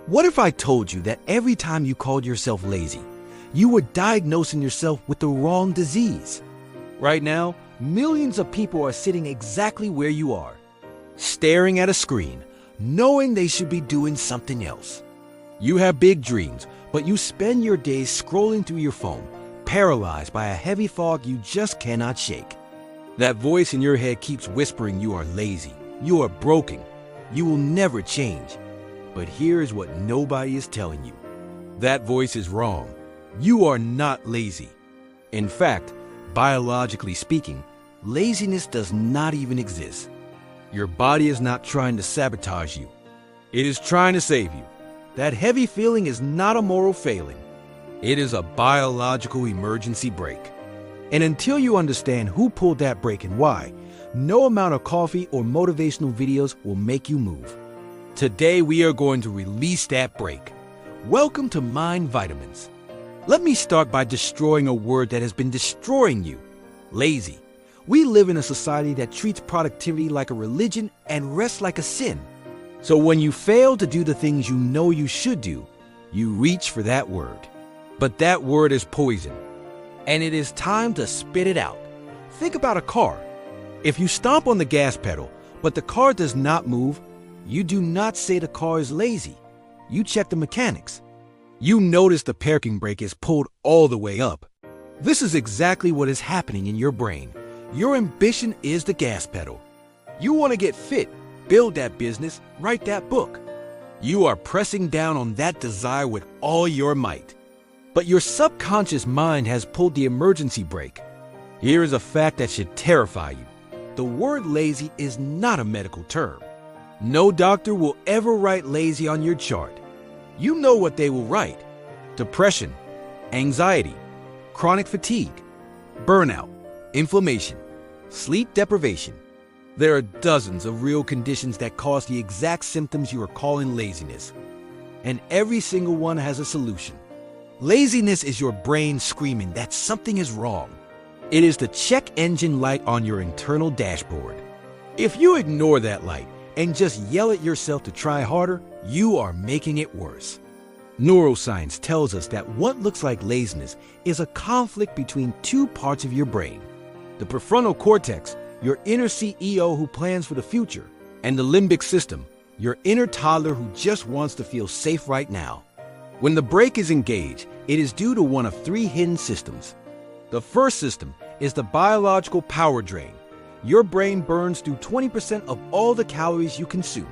What if I told you that every time you called yourself lazy, you were diagnosing yourself with the wrong disease? Right now, millions of people are sitting exactly where you are, staring at a screen, knowing they should be doing something else. You have big dreams, but you spend your days scrolling through your phone, paralyzed by a heavy fog you just cannot shake. That voice in your head keeps whispering you are lazy, you are broken, you will never change. But here is what nobody is telling you. That voice is wrong. You are not lazy. In fact, biologically speaking, laziness does not even exist. Your body is not trying to sabotage you. It is trying to save you. That heavy feeling is not a moral failing. It is a biological emergency brake. And until you understand who pulled that brake and why, no amount of coffee or motivational videos will make you move. Today we are going to release that brake. Welcome to Mind Vitamins. Let me start by destroying a word that has been destroying you: lazy. We live in a society that treats productivity like a religion and rest like a sin. So when you fail to do the things you know you should do, you reach for that word. But that word is poison, and it is time to spit it out. Think about a car. If you stomp on the gas pedal, but the car does not move, you do not say the car is lazy. You check the mechanics. You notice the parking brake is pulled all the way up. This is exactly what is happening in your brain. Your ambition is the gas pedal. You want to get fit, build that business, write that book. You are pressing down on that desire with all your might. But your subconscious mind has pulled the emergency brake. Here is a fact that should terrify you. The word lazy is not a medical term. No doctor will ever write lazy on your chart. You know what they will write: depression, anxiety, chronic fatigue, burnout, inflammation, sleep deprivation. There are dozens of real conditions that cause the exact symptoms you are calling laziness. And every single one has a solution. Laziness is your brain screaming that something is wrong. It is the check engine light on your internal dashboard. If you ignore that light and just yell at yourself to try harder, you are making it worse. Neuroscience tells us that what looks like laziness is a conflict between two parts of your brain: the prefrontal cortex, your inner CEO who plans for the future, and the limbic system, your inner toddler who just wants to feel safe right now. When the brake is engaged, it is due to one of three hidden systems. The first system is the biological power drain. Your brain burns through 20% of all the calories you consume.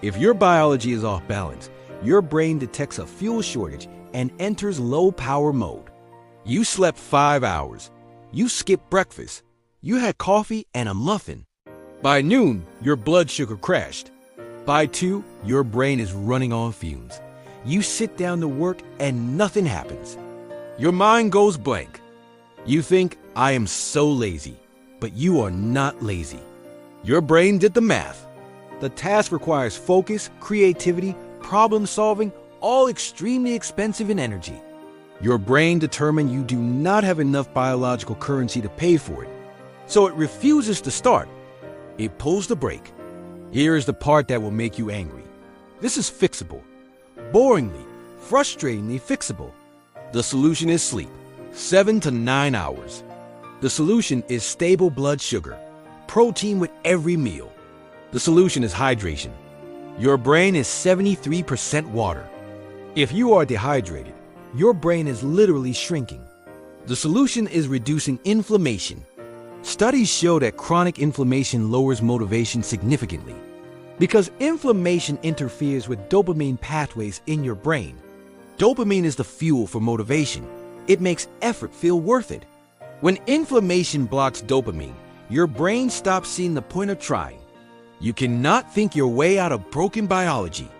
If your biology is off balance, your brain detects a fuel shortage and enters low power mode. You slept 5 hours. You skipped breakfast. You had coffee and a muffin. By noon, your blood sugar crashed. By 2, your brain is running on fumes. You sit down to work and nothing happens. Your mind goes blank. You think, I am so lazy. But you are not lazy. Your brain did the math. The task requires focus, creativity, problem solving, all extremely expensive in energy. Your brain determined you do not have enough biological currency to pay for it, so it refuses to start. It pulls the brake. Here is the part that will make you angry. This is fixable. Boringly, frustratingly fixable. The solution is sleep, 7 to 9 hours. The solution is stable blood sugar, protein with every meal. The solution is hydration. Your brain is 73% water. If you are dehydrated, your brain is literally shrinking. The solution is reducing inflammation. Studies show that chronic inflammation lowers motivation significantly because inflammation interferes with dopamine pathways in your brain. Dopamine is the fuel for motivation. It makes effort feel worth it. When inflammation blocks dopamine, your brain stops seeing the point of trying. You cannot think your way out of broken biology.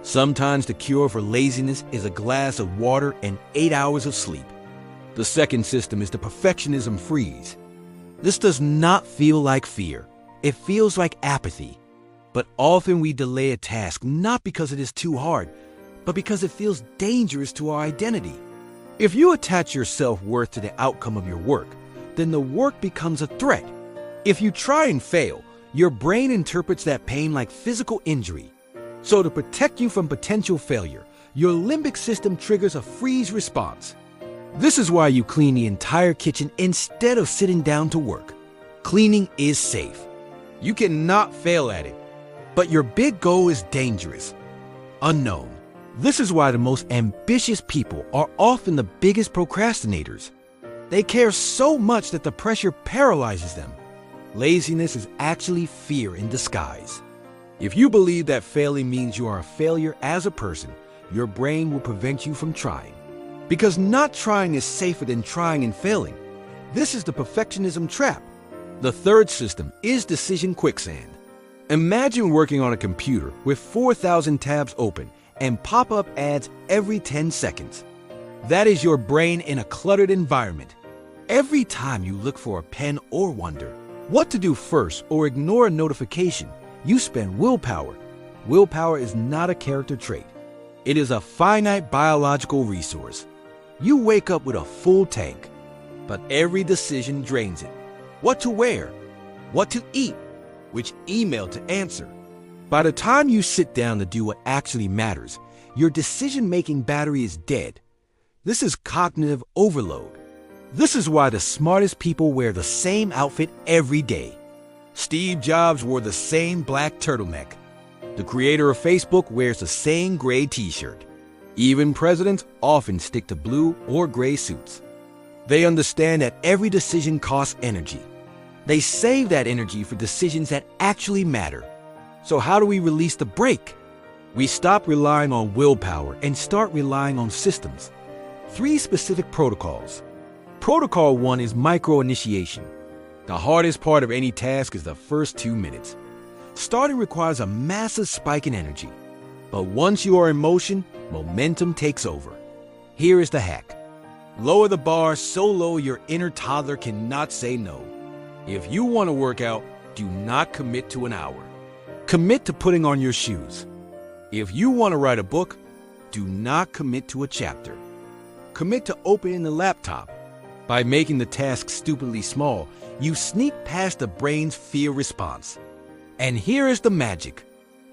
Sometimes the cure for laziness is a glass of water and 8 hours of sleep. The second system is the perfectionism freeze. This does not feel like fear. It feels like apathy. But often we delay a task not because it is too hard, but because it feels dangerous to our identity. If you attach your self-worth to the outcome of your work, then the work becomes a threat. If you try and fail, your brain interprets that pain like physical injury. So to protect you from potential failure, your limbic system triggers a freeze response. This is why you clean the entire kitchen instead of sitting down to work. Cleaning is safe. You cannot fail at it. But your big goal is dangerous, unknown. This is why the most ambitious people are often the biggest procrastinators. They care so much that the pressure paralyzes them. Laziness is actually fear in disguise. If you believe that failing means you are a failure as a person, your brain will prevent you from trying. Because not trying is safer than trying and failing. This is the perfectionism trap. The third system is decision quicksand. Imagine working on a computer with 4,000 tabs open and pop-up ads every 10 seconds. That is your brain in a cluttered environment. Every time you look for a pen or wonder what to do first or ignore a notification, you spend willpower. Willpower is not a character trait. It is a finite biological resource. You wake up with a full tank, but every decision drains it. What to wear, what to eat, which email to answer. By the time you sit down to do what actually matters, your decision-making battery is dead. This is cognitive overload. This is why the smartest people wear the same outfit every day. Steve Jobs wore the same black turtleneck. The creator of Facebook wears the same gray t-shirt. Even presidents often stick to blue or gray suits. They understand that every decision costs energy. They save that energy for decisions that actually matter. So how do we release the brake? We stop relying on willpower and start relying on systems. 3 specific protocols. Protocol 1 is micro-initiation. The hardest part of any task is the first 2 minutes. Starting requires a massive spike in energy. But once you are in motion, momentum takes over. Here is the hack. Lower the bar so low your inner toddler cannot say no. If you want to work out, do not commit to an hour. Commit to putting on your shoes. If you want to write a book, do not commit to a chapter. Commit to opening the laptop. By making the task stupidly small, you sneak past the brain's fear response. And here is the magic.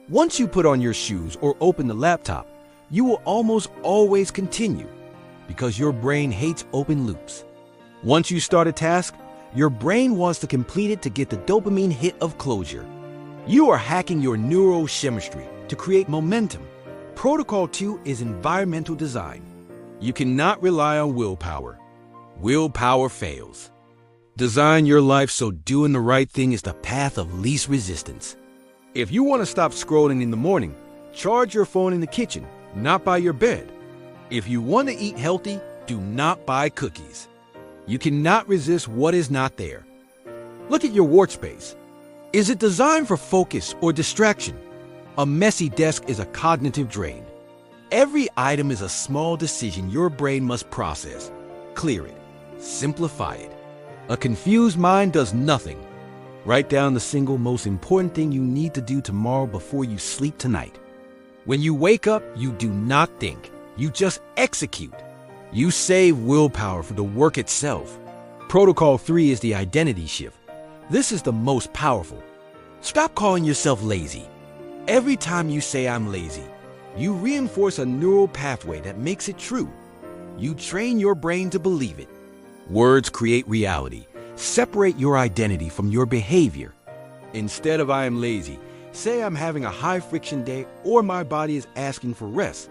Once you put on your shoes or open the laptop, you will almost always continue because your brain hates open loops. Once you start a task, your brain wants to complete it to get the dopamine hit of closure. You are hacking your neurochemistry to create momentum. Protocol 2 is environmental design. You cannot rely on willpower. Willpower fails. Design your life so doing the right thing is the path of least resistance. If you want to stop scrolling in the morning, charge your phone in the kitchen, not by your bed. If you want to eat healthy, do not buy cookies. You cannot resist what is not there. Look at your workspace. Is it designed for focus or distraction? A messy desk is a cognitive drain. Every item is a small decision your brain must process. Clear it. Simplify it. A confused mind does nothing. Write down the single most important thing you need to do tomorrow before you sleep tonight. When you wake up, you do not think. You just execute. You save willpower for the work itself. Protocol 3 is the identity shift. This is the most powerful. Stop calling yourself lazy. Every time you say I'm lazy, you reinforce a neural pathway that makes it true. You train your brain to believe it. Words create reality. Separate your identity from your behavior. Instead of I am lazy, say I'm having a high-friction day or my body is asking for rest.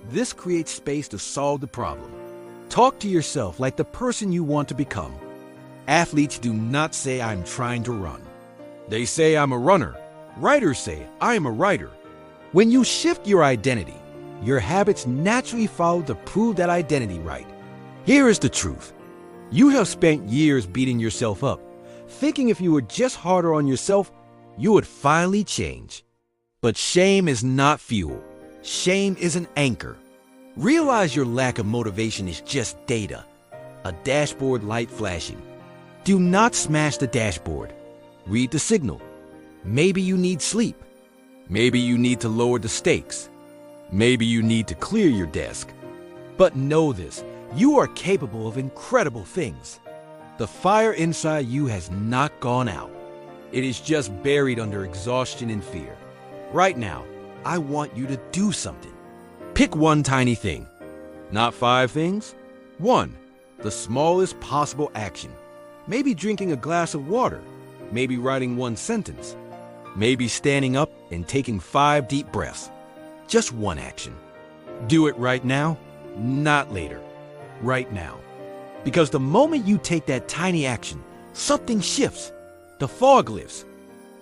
This creates space to solve the problem. Talk to yourself like the person you want to become. Athletes do not say I'm trying to run. They say I'm a runner. Writers say I am a writer. When you shift your identity, your habits naturally follow to prove that identity right. Here is the truth. You have spent years beating yourself up, thinking if you were just harder on yourself, you would finally change. But shame is not fuel. Shame is an anchor. Realize your lack of motivation is just data, a dashboard light flashing. Do not smash the dashboard. Read the signal. Maybe you need sleep. Maybe you need to lower the stakes. Maybe you need to clear your desk. But know this, you are capable of incredible things. The fire inside you has not gone out. It is just buried under exhaustion and fear. Right now, I want you to do something. Pick one tiny thing. Not 5 things. 1. The smallest possible action. Maybe drinking a glass of water. Maybe writing 1 sentence. Maybe standing up and taking 5 deep breaths. Just 1 action. Do it right now, not later. Right now. Because the moment you take that tiny action, something shifts. The fog lifts.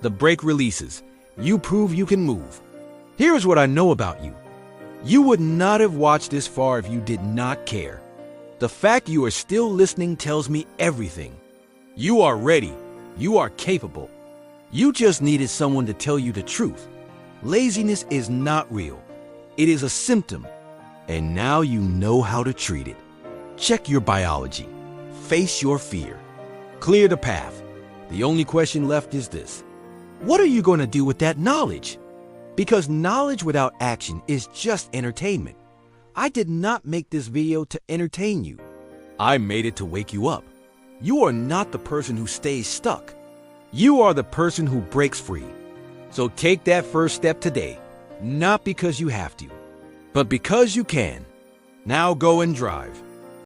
The brake releases. You prove you can move. Here's what I know about you. You would not have watched this far if you did not care. The fact you are still listening tells me everything. You are ready. You are capable. You just needed someone to tell you the truth. Laziness is not real. It is a symptom. And now you know how to treat it. Check your biology. Face your fear. Clear the path. The only question left is this. What are you going to do with that knowledge? Because knowledge without action is just entertainment. I did not make this video to entertain you. I made it to wake you up. You are not the person who stays stuck. You are the person who breaks free. So take that first step today, not because you have to, but because you can. Now go and drive.